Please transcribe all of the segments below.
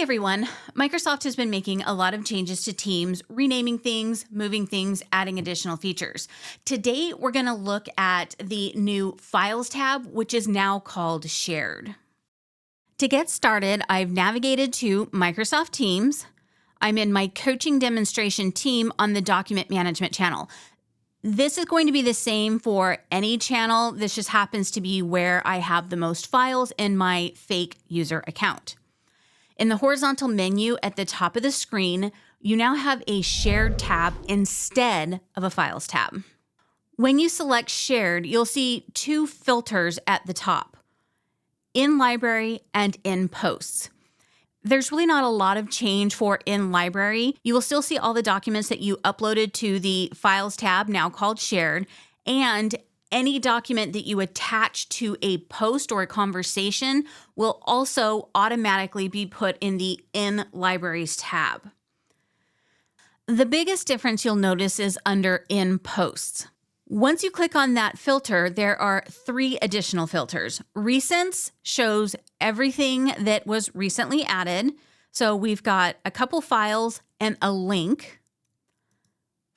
everyone. Microsoft has been making a lot of changes to Teams, renaming things, moving things, adding additional features. Today, we're going to look at the new Files tab, which is now called Shared. To get started, I've navigated to Microsoft Teams. I'm in my coaching demonstration team on the document management channel. This is going to be the same for any channel. This just happens to be where I have the most files in my fake user account. In the horizontal menu at the top of the screen, you now have a Shared tab instead of a Files tab. When you select Shared, you'll see two filters at the top, In Library and In Posts. There's really not a lot of change for In Library. You will still see all the documents that you uploaded to the Files tab, now called Shared, and any document that you attach to a post or a conversation will also automatically be put in the In Libraries tab. The biggest difference you'll notice is under In Posts. Once you click on that filter, there are three additional filters. Recents shows everything that was recently added. So we've got a couple files and a link.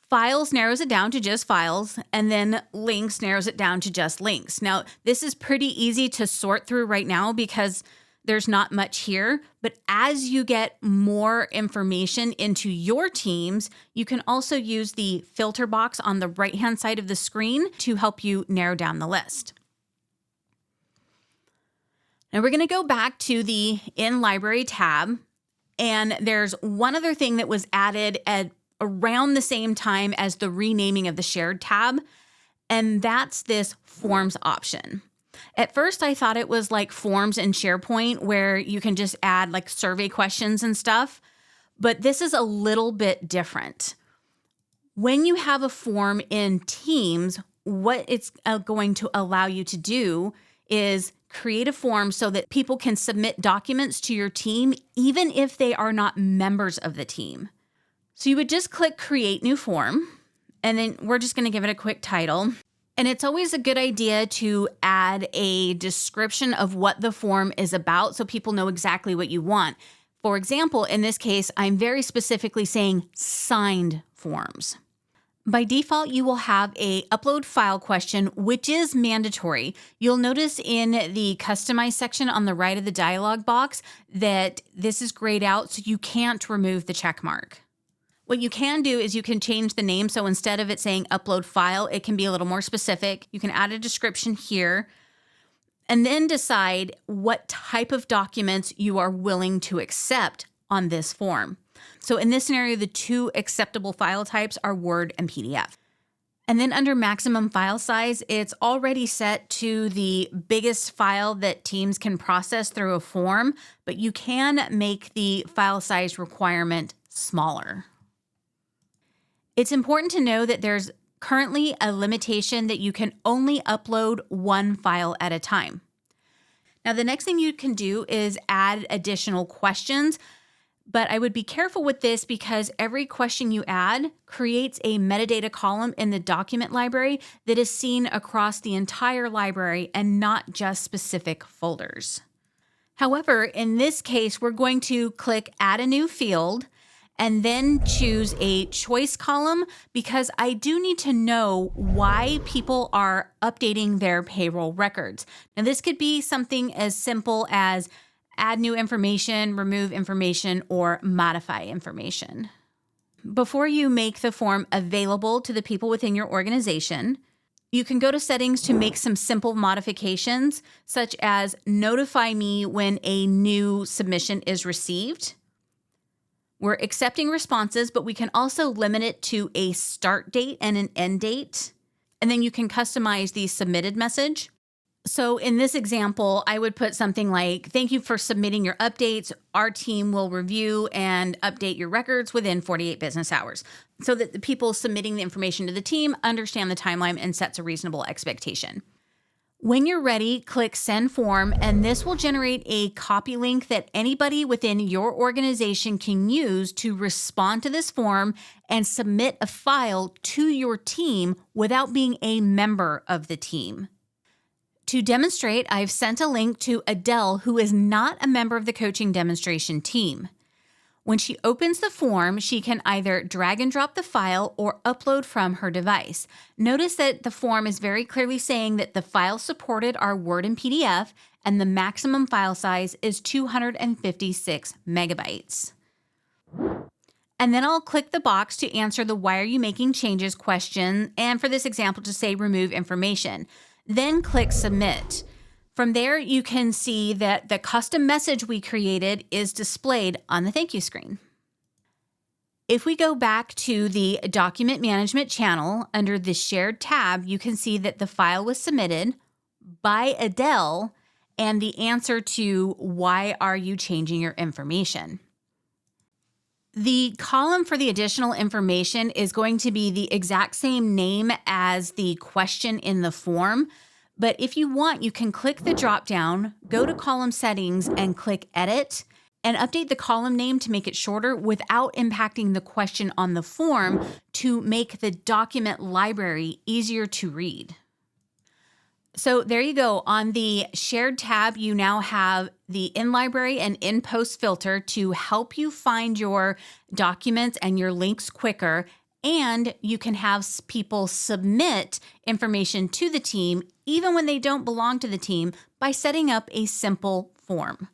Files narrows it down to just files, and then links narrows it down to just links. Now, this is pretty easy to sort through right now because there's not much here, but as you get more information into your teams, you can also use the filter box on the right-hand side of the screen to help you narrow down the list. Now we're going to go back to the In Library tab, and there's one other thing that was added at around the same time as the renaming of the Shared tab, and that's this Forms option. At first, I thought it was like Forms in SharePoint where you can just add like survey questions and stuff, but this is a little bit different. When you have a form in Teams, what it's going to allow you to do is create a form so that people can submit documents to your team, even if they are not members of the team. So you would just click Create New Form, and then we're just going to give it a quick title. And it's always a good idea to add a description of what the form is about so people know exactly what you want. For example, in this case, I'm very specifically saying signed forms. By default, you will have a upload file question, which is mandatory. You'll notice in the customize section on the right of the dialog box that this is grayed out, so you can't remove the check mark. What you can do is you can change the name. So instead of it saying upload file, it can be a little more specific. You can add a description here and then decide what type of documents you are willing to accept on this form. So in this scenario, the two acceptable file types are Word and PDF. And then under maximum file size, it's already set to the biggest file that Teams can process through a form, but you can make the file size requirement smaller. It's important to know that there's currently a limitation that you can only upload one file at a time. Now, the next thing you can do is add additional questions, but I would be careful with this because every question you add creates a metadata column in the document library that is seen across the entire library and not just specific folders. However, in this case, we're going to click Add a New Field and then choose a choice column because I do need to know why people are updating their payroll records. Now, this could be something as simple as add new information, remove information, or modify information. Before you make the form available to the people within your organization, you can go to settings to make some simple modifications, such as notify me when a new submission is received. We're accepting responses, but we can also limit it to a start date and an end date. And then you can customize the submitted message. So in this example, I would put something like, thank you for submitting your updates. Our team will review and update your records within 48 business hours so that the people submitting the information to the team understand the timeline and sets a reasonable expectation. When you're ready, click Send Form, and this will generate a copy link that anybody within your organization can use to respond to this form and submit a file to your team without being a member of the team. To demonstrate, I've sent a link to Adele, who is not a member of the coaching demonstration team. When she opens the form, she can either drag and drop the file or upload from her device. Notice that the form is very clearly saying that the files supported are Word and PDF, and the maximum file size is 256 megabytes. And then I'll click the box to answer the "Why are you making changes?" question, and for this example, to say remove information. Then click Submit. From there, you can see that the custom message we created is displayed on the thank you screen. If we go back to the Document Management channel under the Shared tab, you can see that the file was submitted by Adele and the answer to "Why are you changing your information?" The column for the additional information is going to be the exact same name as the question in the form. But if you want, you can click the drop down, go to column settings, and click edit, and update the column name to make it shorter without impacting the question on the form to make the document library easier to read. So there you go. On the Shared tab, you now have the in-library and in-post filter to help you find your documents and your links quicker. And you can have people submit information to the team, even when they don't belong to the team, by setting up a simple form.